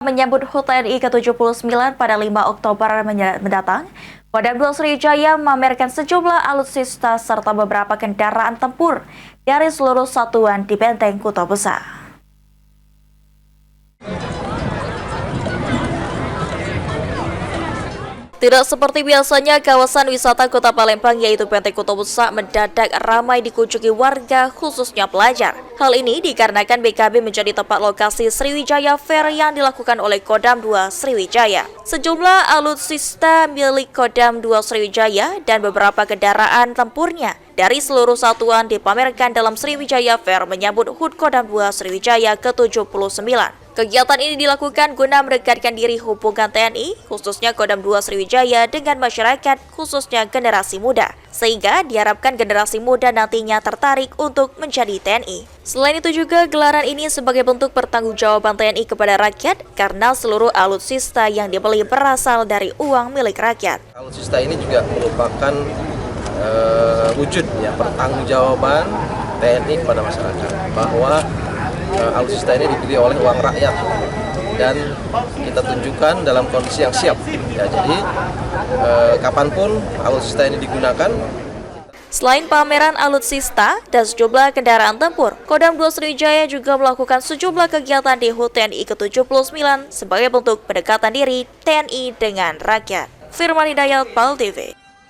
Menyambut HUT TNI ke-79 pada 5 Oktober mendatang, Kodam 2 Sriwijaya memamerkan sejumlah alutsista serta beberapa kendaraan tempur dari seluruh satuan di Benteng Kota Besar. Tidak seperti biasanya, kawasan wisata Kota Palembang yaitu Benteng Kota Besar mendadak ramai dikunjungi warga, khususnya pelajar. Hal ini dikarenakan BKB menjadi tempat lokasi Sriwijaya Fair yang dilakukan oleh Kodam 2 Sriwijaya. Sejumlah alutsista milik Kodam 2 Sriwijaya dan beberapa kendaraan tempurnya dari seluruh satuan dipamerkan dalam Sriwijaya Fair menyambut HUT Kodam 2 Sriwijaya ke-79. Kegiatan ini dilakukan guna mendekatkan diri hubungan TNI, khususnya Kodam 2 Sriwijaya dengan masyarakat, khususnya generasi muda, sehingga diharapkan generasi muda nantinya tertarik untuk menjadi TNI. Selain itu juga gelaran ini sebagai bentuk pertanggungjawaban TNI kepada rakyat karena seluruh alutsista yang dibeli berasal dari uang milik rakyat. Alutsista ini juga merupakan wujud pertanggungjawaban TNI kepada masyarakat bahwa alutsista ini dibeli oleh uang rakyat dan kita tunjukkan dalam kondisi yang siap. Jadi kapanpun alutsista ini digunakan. Selain pameran alutsista dan sejumlah kendaraan tempur, Kodam 2 Sriwijaya juga melakukan sejumlah kegiatan di HUT TNI ke-79 sebagai bentuk pendekatan diri TNI dengan rakyat. Firman Hidayat, PAL TV.